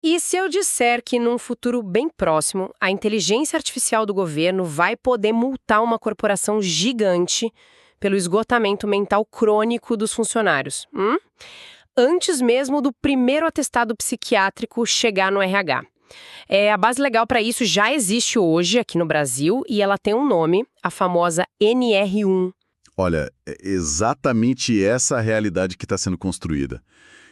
E se eu disser que num futuro bem próximo, a inteligência artificial do governo vai poder multar uma corporação gigante pelo esgotamento mental crônico dos funcionários? Antes mesmo do primeiro atestado psiquiátrico chegar no RH. A base legal para isso já existe hoje aqui no Brasil e ela tem um nome, a famosa NR1. Olha, é exatamente essa a realidade que está sendo construída.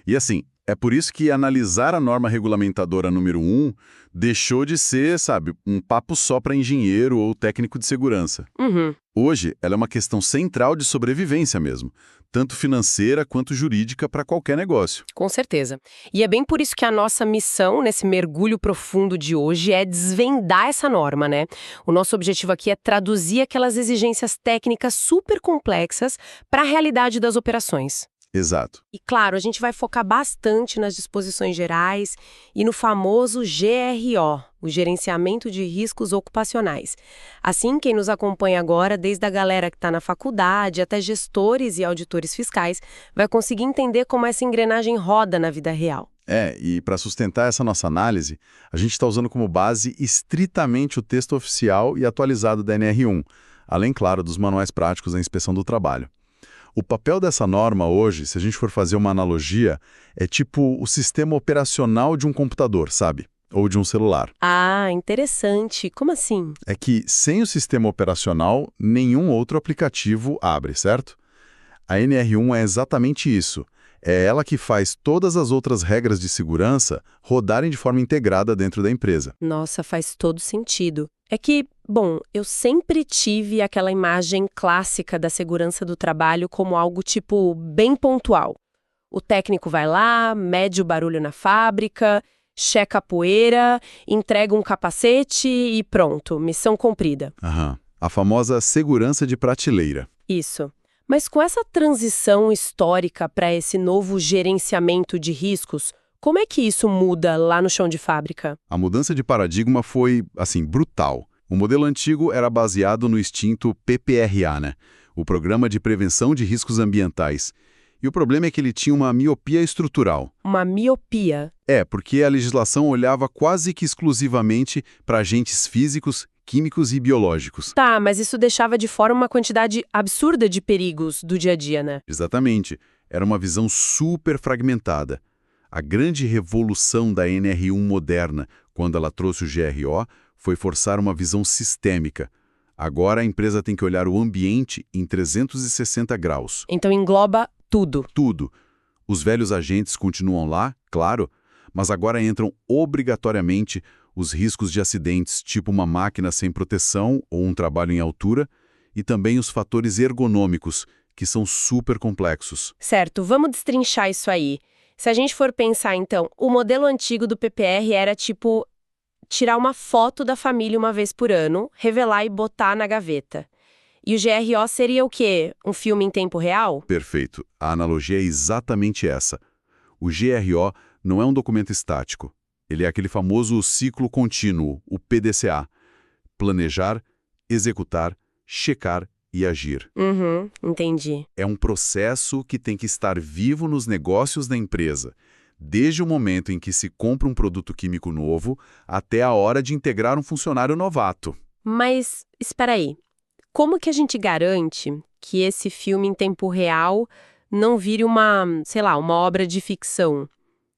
E assim, é por isso que analisar a norma regulamentadora número 1 deixou de ser, sabe, um papo só para engenheiro ou técnico de segurança. Uhum. Hoje, ela é uma questão central de sobrevivência mesmo, tanto financeira quanto jurídica para qualquer negócio. Com certeza. E é bem por isso que a nossa missão nesse mergulho profundo de hoje é desvendar essa norma, né? O nosso objetivo aqui é traduzir aquelas exigências técnicas super complexas para a realidade das operações. Exato. E claro, a gente vai focar bastante nas disposições gerais e no famoso GRO, o Gerenciamento de Riscos Ocupacionais. Assim, quem nos acompanha agora, desde a galera que está na faculdade até gestores e auditores fiscais, vai conseguir entender como essa engrenagem roda na vida real. E para sustentar essa nossa análise, a gente está usando como base estritamente o texto oficial e atualizado da NR1, além, claro, dos manuais práticos da inspeção do trabalho. O papel dessa norma hoje, se a gente for fazer uma analogia, é tipo o sistema operacional de um computador, sabe? Ou de um celular. Ah, interessante. Como assim? É que sem o sistema operacional, nenhum outro aplicativo abre, certo? A NR1 é exatamente isso. É ela que faz todas as outras regras de segurança rodarem de forma integrada dentro da empresa. Nossa, faz todo sentido. É que, bom, eu sempre tive aquela imagem clássica da segurança do trabalho como algo tipo bem pontual. O técnico vai lá, mede o barulho na fábrica, checa a poeira, entrega um capacete e pronto, missão cumprida. Aham. A famosa segurança de prateleira. Isso. Mas com essa transição histórica para esse novo gerenciamento de riscos, como é que isso muda lá no chão de fábrica? A mudança de paradigma foi, assim, brutal. O modelo antigo era baseado no extinto PPRA, né? O Programa de Prevenção de Riscos Ambientais. E o problema é que ele tinha uma miopia estrutural. Uma miopia? Porque a legislação olhava quase que exclusivamente para agentes físicos, químicos e biológicos. Tá, mas isso deixava de fora uma quantidade absurda de perigos do dia a dia, né? Exatamente. Era uma visão super fragmentada. A grande revolução da NR1 moderna, quando ela trouxe o GRO, foi forçar uma visão sistêmica. Agora a empresa tem que olhar o ambiente em 360 graus. Então engloba tudo. Tudo. Os velhos agentes continuam lá, claro, mas agora entram obrigatoriamente os riscos de acidentes, tipo uma máquina sem proteção ou um trabalho em altura, e também os fatores ergonômicos, que são super complexos. Certo, vamos destrinchar isso aí. Se a gente for pensar, então, o modelo antigo do PPR era tipo tirar uma foto da família uma vez por ano, revelar e botar na gaveta. E o GRO seria o quê? Um filme em tempo real? Perfeito. A analogia é exatamente essa. O GRO não é um documento estático. Ele é aquele famoso ciclo contínuo, o PDCA. Planejar, executar, checar e agir. Entendi. É um processo que tem que estar vivo nos negócios da empresa, desde o momento em que se compra um produto químico novo até a hora de integrar um funcionário novato. Mas, espera aí. Como que a gente garante que esse filme em tempo real não vire uma, sei lá, uma obra de ficção?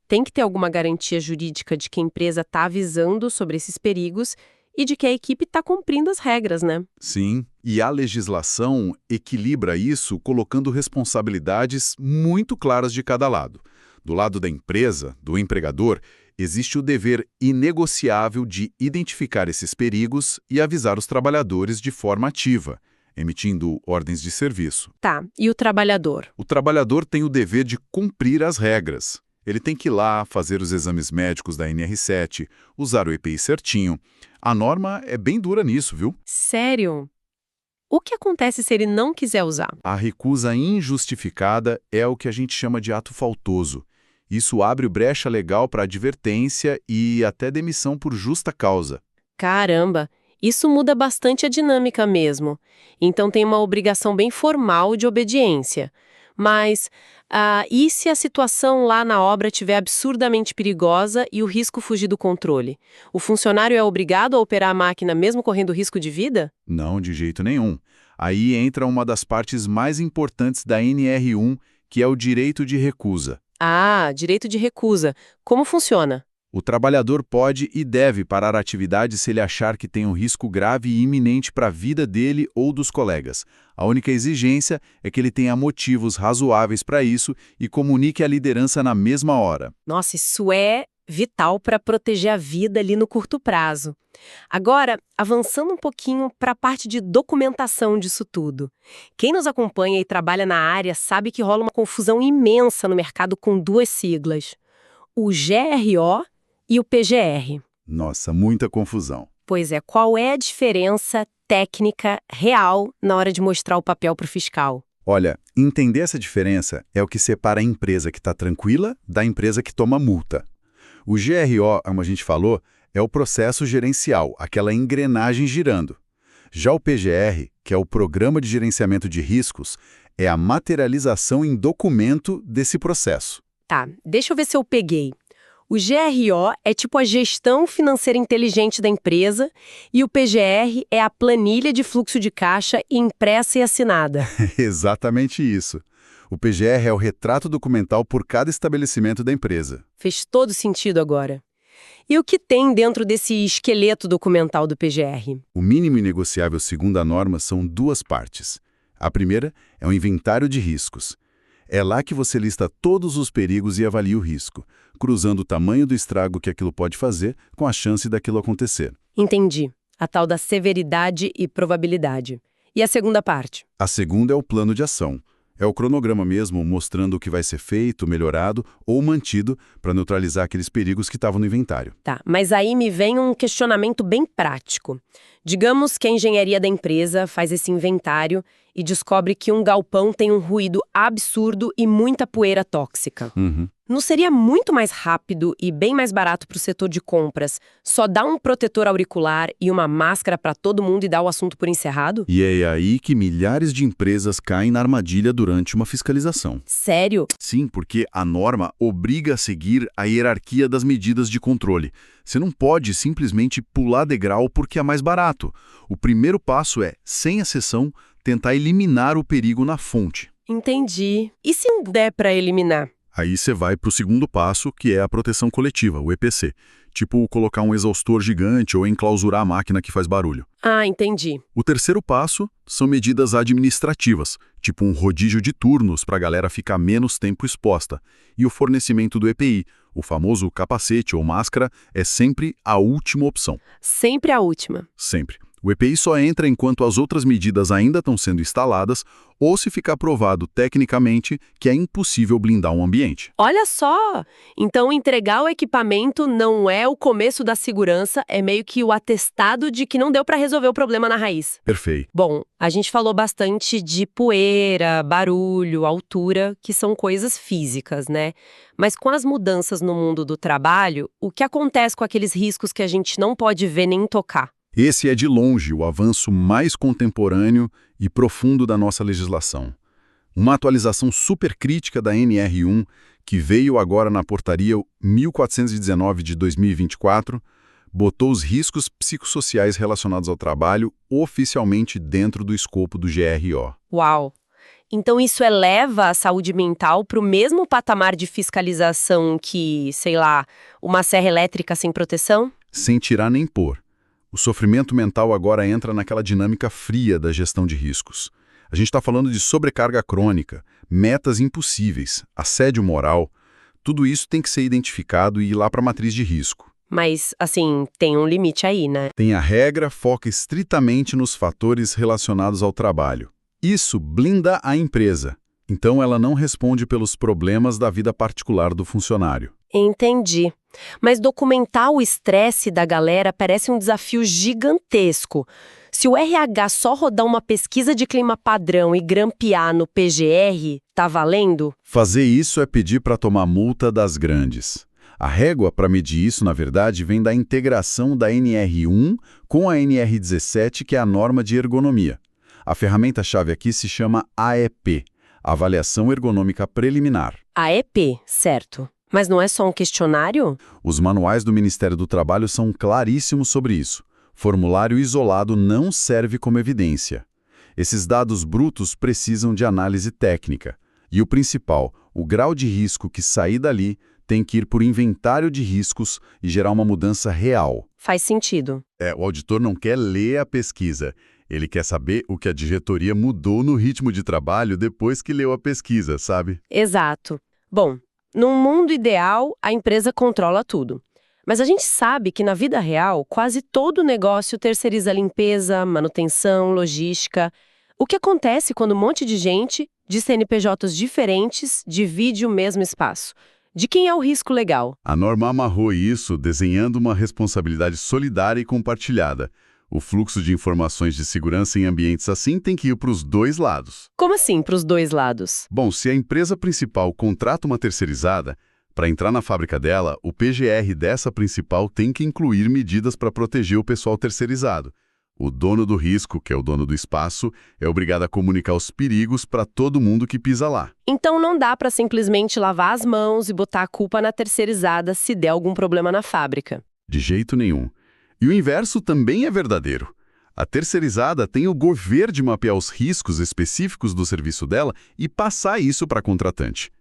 Tem que ter alguma garantia jurídica de que a empresa está avisando sobre esses perigos e de que a equipe está cumprindo as regras, né? Sim, e a legislação equilibra isso colocando responsabilidades muito claras de cada lado. Do lado da empresa, do empregador, existe o dever inegociável de identificar esses perigos e avisar os trabalhadores de forma ativa, emitindo ordens de serviço. Tá, e o trabalhador? O trabalhador tem o dever de cumprir as regras. Ele tem que ir lá, fazer os exames médicos da NR7, usar o EPI certinho. A norma é bem dura nisso, viu? Sério? O que acontece se ele não quiser usar? A recusa injustificada é o que a gente chama de ato faltoso. Isso abre brecha legal para advertência e até demissão por justa causa. Caramba, isso muda bastante a dinâmica mesmo. Então tem uma obrigação bem formal de obediência. Mas e se a situação lá na obra estiver absurdamente perigosa e o risco fugir do controle? O funcionário é obrigado a operar a máquina mesmo correndo risco de vida? Não, de jeito nenhum. Aí entra uma das partes mais importantes da NR1, que é o direito de recusa. Ah, direito de recusa. Como funciona? O trabalhador pode e deve parar a atividade se ele achar que tem um risco grave e iminente para a vida dele ou dos colegas. A única exigência é que ele tenha motivos razoáveis para isso e comunique à liderança na mesma hora. Nossa, isso é vital para proteger a vida ali no curto prazo. Agora, avançando um pouquinho para a parte de documentação disso tudo. Quem nos acompanha e trabalha na área sabe que rola uma confusão imensa no mercado com duas siglas: o GRO e o PGR. Nossa, muita confusão. Pois é, qual é a diferença técnica real na hora de mostrar o papel para o fiscal? Olha, entender essa diferença é o que separa a empresa que está tranquila da empresa que toma multa. O GRO, como a gente falou, é o processo gerencial, aquela engrenagem girando. Já o PGR, que é o Programa de Gerenciamento de Riscos, é a materialização em documento desse processo. Tá, deixa eu ver se eu peguei. O GRO é tipo a gestão financeira inteligente da empresa e o PGR é a planilha de fluxo de caixa impressa e assinada. Exatamente isso. O PGR é o retrato documental por cada estabelecimento da empresa. Fez todo sentido agora. E o que tem dentro desse esqueleto documental do PGR? O mínimo inegociável segundo a norma são duas partes. A primeira é o inventário de riscos. É lá que você lista todos os perigos e avalia o risco, cruzando o tamanho do estrago que aquilo pode fazer com a chance daquilo acontecer. Entendi. A tal da severidade e probabilidade. E a segunda parte? A segunda é o plano de ação. É o cronograma mesmo, mostrando o que vai ser feito, melhorado ou mantido para neutralizar aqueles perigos que estavam no inventário. Tá, mas aí me vem um questionamento bem prático. Digamos que a engenharia da empresa faz esse inventário e descobre que um galpão tem um ruído absurdo e muita poeira tóxica. Não seria muito mais rápido e bem mais barato para o setor de compras só dar um protetor auricular e uma máscara para todo mundo e dar o assunto por encerrado? E é aí que milhares de empresas caem na armadilha durante uma fiscalização. Sério? Sim, porque a norma obriga a seguir a hierarquia das medidas de controle. Você não pode simplesmente pular degrau porque é mais barato. O primeiro passo é, sem exceção, tentar eliminar o perigo na fonte. Entendi. E se não der para eliminar? Aí você vai para o segundo passo, que é a proteção coletiva, o EPC. Tipo colocar um exaustor gigante ou enclausurar a máquina que faz barulho. Ah, entendi. O terceiro passo são medidas administrativas, tipo um rodízio de turnos para a galera ficar menos tempo exposta. E o fornecimento do EPI, o famoso capacete ou máscara, é sempre a última opção. Sempre a última. Sempre. O EPI só entra enquanto as outras medidas ainda estão sendo instaladas ou se ficar provado tecnicamente que é impossível blindar um ambiente. Olha só! Então entregar o equipamento não é o começo da segurança, é meio que o atestado de que não deu para resolver o problema na raiz. Perfeito. Bom, a gente falou bastante de poeira, barulho, altura, que são coisas físicas, né? Mas com as mudanças no mundo do trabalho, o que acontece com aqueles riscos que a gente não pode ver nem tocar? Esse é de longe o avanço mais contemporâneo e profundo da nossa legislação. Uma atualização super crítica da NR1, que veio agora na portaria 1419 de 2024, botou os riscos psicossociais relacionados ao trabalho oficialmente dentro do escopo do GRO. Uau! Então isso eleva a saúde mental para o mesmo patamar de fiscalização que, sei lá, uma serra elétrica sem proteção? Sem tirar nem pôr. O sofrimento mental agora entra naquela dinâmica fria da gestão de riscos. A gente está falando de sobrecarga crônica, metas impossíveis, assédio moral. Tudo isso tem que ser identificado e ir lá para a matriz de risco. Mas, assim, tem um limite aí, né? Tem a regra, foca estritamente nos fatores relacionados ao trabalho. Isso blinda a empresa. Então ela não responde pelos problemas da vida particular do funcionário. Entendi. Mas documentar o estresse da galera parece um desafio gigantesco. Se o RH só rodar uma pesquisa de clima padrão e grampear no PGR, tá valendo? Fazer isso é pedir para tomar multa das grandes. A régua para medir isso, na verdade, vem da integração da NR1 com a NR17, que é a norma de ergonomia. A ferramenta-chave aqui se chama AEP, Avaliação Ergonômica Preliminar. AEP, certo. Mas não é só um questionário? Os manuais do Ministério do Trabalho são claríssimos sobre isso. Formulário isolado não serve como evidência. Esses dados brutos precisam de análise técnica. E o principal, o grau de risco que sair dali tem que ir por inventário de riscos e gerar uma mudança real. Faz sentido. O auditor não quer ler a pesquisa. Ele quer saber o que a diretoria mudou no ritmo de trabalho depois que leu a pesquisa, sabe? Exato. Bom, num mundo ideal, a empresa controla tudo. Mas a gente sabe que na vida real, quase todo negócio terceiriza limpeza, manutenção, logística. O que acontece quando um monte de gente, de CNPJs diferentes, divide o mesmo espaço? De quem é o risco legal? A norma amarrou isso desenhando uma responsabilidade solidária e compartilhada. O fluxo de informações de segurança em ambientes assim tem que ir para os dois lados. Como assim, para os dois lados? Bom, se a empresa principal contrata uma terceirizada, para entrar na fábrica dela, o PGR dessa principal tem que incluir medidas para proteger o pessoal terceirizado. O dono do risco, que é o dono do espaço, é obrigado a comunicar os perigos para todo mundo que pisa lá. Então não dá para simplesmente lavar as mãos e botar a culpa na terceirizada se der algum problema na fábrica. De jeito nenhum. E o inverso também é verdadeiro. A terceirizada tem o governo de mapear os riscos específicos do serviço dela e passar isso para a contratante.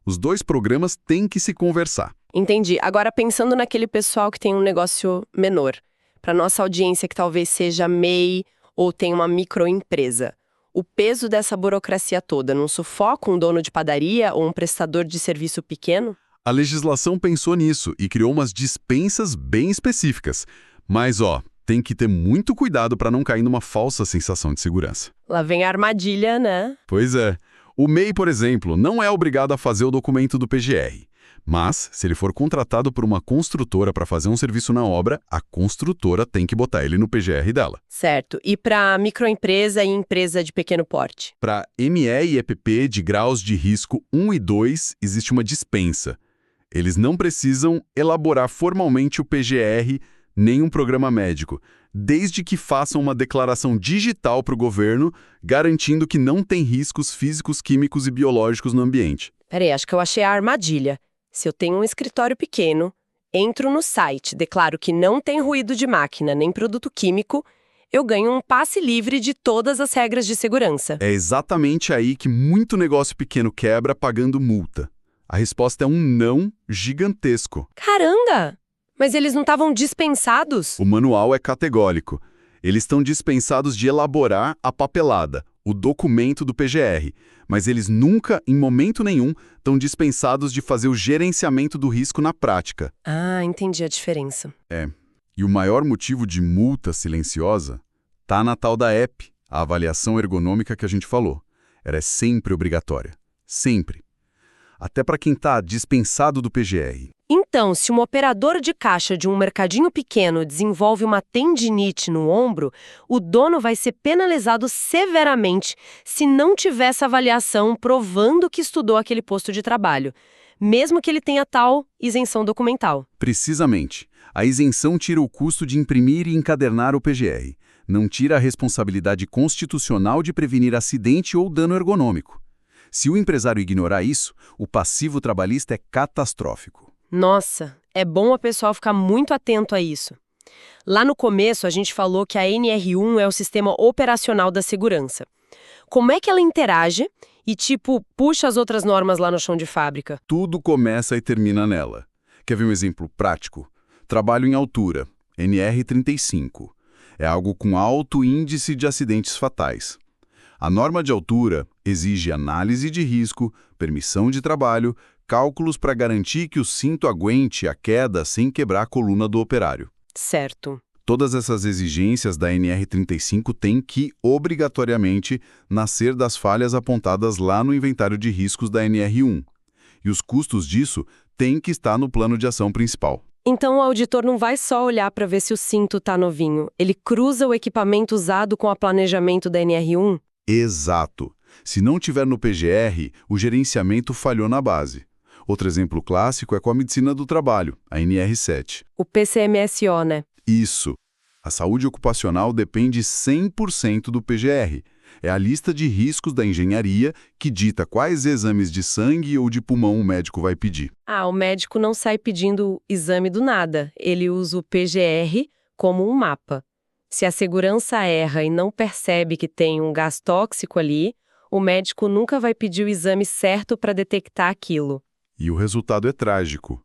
Os dois programas têm que se conversar. Entendi. Agora, pensando naquele pessoal que tem um negócio menor, para nossa audiência que talvez seja MEI ou tem uma microempresa, o peso dessa burocracia toda não sufoca um dono de padaria ou um prestador de serviço pequeno? A legislação pensou nisso e criou umas dispensas bem específicas. Mas, tem que ter muito cuidado para não cair numa falsa sensação de segurança. Lá vem a armadilha, né? Pois é. O MEI, por exemplo, não é obrigado a fazer o documento do PGR. Mas, se ele for contratado por uma construtora para fazer um serviço na obra, a construtora tem que botar ele no PGR dela. Certo. E para microempresa e empresa de pequeno porte? Para ME e EPP de graus de risco 1 e 2, existe uma dispensa. Eles não precisam elaborar formalmente o PGR nem um programa médico, desde que façam uma declaração digital para o governo, garantindo que não tem riscos físicos, químicos e biológicos no ambiente. Peraí, acho que eu achei a armadilha. Se eu tenho um escritório pequeno, entro no site, declaro que não tem ruído de máquina nem produto químico, eu ganho um passe livre de todas as regras de segurança. É exatamente aí que muito negócio pequeno quebra pagando multa. A resposta é um não gigantesco. Caramba! Mas eles não estavam dispensados? O manual é categórico. Eles estão dispensados de elaborar a papelada, o documento do PGR, mas eles nunca, em momento nenhum, estão dispensados de fazer o gerenciamento do risco na prática. Ah, entendi a diferença. E o maior motivo de multa silenciosa tá na tal da AEP, a avaliação ergonômica que a gente falou. Ela é sempre obrigatória. Sempre. Até para quem está dispensado do PGR. Então, se um operador de caixa de um mercadinho pequeno desenvolve uma tendinite no ombro, o dono vai ser penalizado severamente se não tiver essa avaliação provando que estudou aquele posto de trabalho, mesmo que ele tenha tal isenção documental. Precisamente. A isenção tira o custo de imprimir e encadernar o PGR. Não tira a responsabilidade constitucional de prevenir acidente ou dano ergonômico. Se o empresário ignorar isso, o passivo trabalhista é catastrófico. Nossa, é bom o pessoal ficar muito atento a isso. Lá no começo, a gente falou que a NR1 é o sistema operacional da segurança. Como é que ela interage e, puxa as outras normas lá no chão de fábrica? Tudo começa e termina nela. Quer ver um exemplo prático? Trabalho em altura, NR35. É algo com alto índice de acidentes fatais. A norma de altura exige análise de risco, permissão de trabalho, cálculos para garantir que o cinto aguente a queda sem quebrar a coluna do operário. Certo. Todas essas exigências da NR35 têm que, obrigatoriamente, nascer das falhas apontadas lá no inventário de riscos da NR1. E os custos disso têm que estar no plano de ação principal. Então o auditor não vai só olhar para ver se o cinto está novinho. Ele cruza o equipamento usado com o planejamento da NR1? Exato. Se não tiver no PGR, o gerenciamento falhou na base. Outro exemplo clássico é com a medicina do trabalho, a NR7. O PCMSO, né? Isso. A saúde ocupacional depende 100% do PGR. É a lista de riscos da engenharia que dita quais exames de sangue ou de pulmão o médico vai pedir. Ah, o médico não sai pedindo exame do nada. Ele usa o PGR como um mapa. Se a segurança erra e não percebe que tem um gás tóxico ali, o médico nunca vai pedir o exame certo para detectar aquilo. E o resultado é trágico.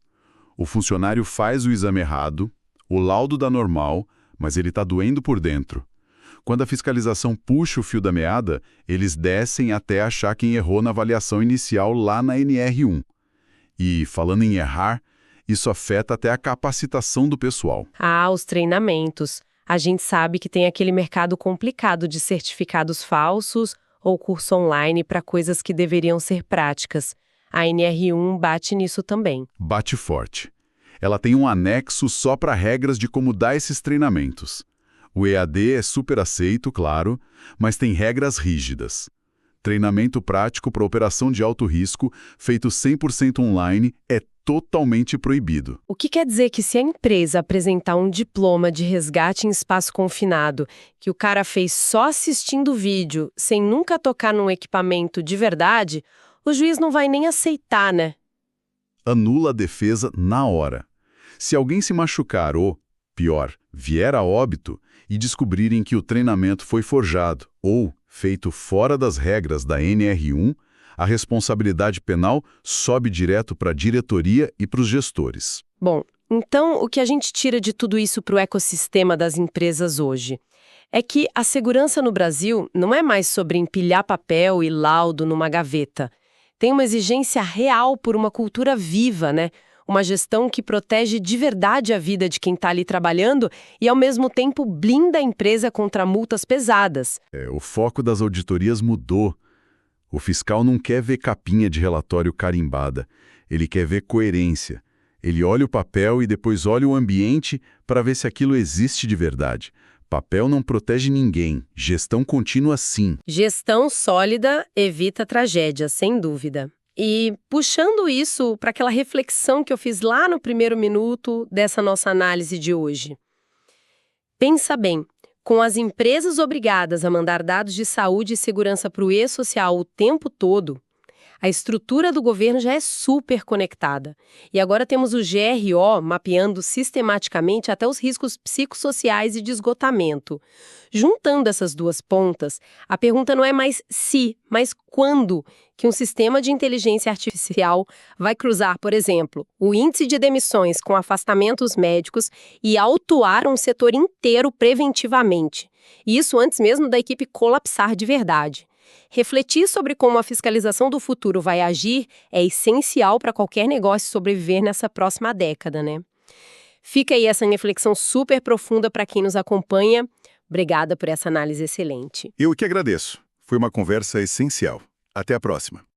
O funcionário faz o exame errado, o laudo dá normal, mas ele está doendo por dentro. Quando a fiscalização puxa o fio da meada, eles descem até achar quem errou na avaliação inicial lá na NR1. E, falando em errar, isso afeta até a capacitação do pessoal. Ah, os treinamentos. A gente sabe que tem aquele mercado complicado de certificados falsos ou curso online para coisas que deveriam ser práticas. A NR1 bate nisso também. Bate forte. Ela tem um anexo só para regras de como dar esses treinamentos. O EAD é super aceito, claro, mas tem regras rígidas. Treinamento prático para operação de alto risco, feito 100% online, é totalmente proibido. O que quer dizer que se a empresa apresentar um diploma de resgate em espaço confinado, que o cara fez só assistindo o vídeo, sem nunca tocar num equipamento de verdade, o juiz não vai nem aceitar, né? Anula a defesa na hora. Se alguém se machucar ou, pior, vier a óbito e descobrirem que o treinamento foi forjado ou feito fora das regras da NR1, a responsabilidade penal sobe direto para a diretoria e para os gestores. Bom, então o que a gente tira de tudo isso para o ecossistema das empresas hoje? É que a segurança no Brasil não é mais sobre empilhar papel e laudo numa gaveta. Tem uma exigência real por uma cultura viva, né? Uma gestão que protege de verdade a vida de quem está ali trabalhando e, ao mesmo tempo, blinda a empresa contra multas pesadas. O foco das auditorias mudou. O fiscal não quer ver capinha de relatório carimbada. Ele quer ver coerência. Ele olha o papel e depois olha o ambiente para ver se aquilo existe de verdade. Papel não protege ninguém. Gestão contínua, sim. Gestão sólida evita tragédia, sem dúvida. E puxando isso para aquela reflexão que eu fiz lá no primeiro minuto dessa nossa análise de hoje. Pensa bem, com as empresas obrigadas a mandar dados de saúde e segurança para o e-social o tempo todo, a estrutura do governo já é super conectada. E agora temos o GRO mapeando sistematicamente até os riscos psicossociais e de esgotamento. Juntando essas duas pontas, a pergunta não é mais se, mas quando que um sistema de inteligência artificial vai cruzar, por exemplo, o índice de demissões com afastamentos médicos e autuar um setor inteiro preventivamente. E isso antes mesmo da equipe colapsar de verdade. Refletir sobre como a fiscalização do futuro vai agir é essencial para qualquer negócio sobreviver nessa próxima década, né? Fica aí essa reflexão super profunda para quem nos acompanha. Obrigada por essa análise excelente. Eu que agradeço. Foi uma conversa essencial. Até a próxima.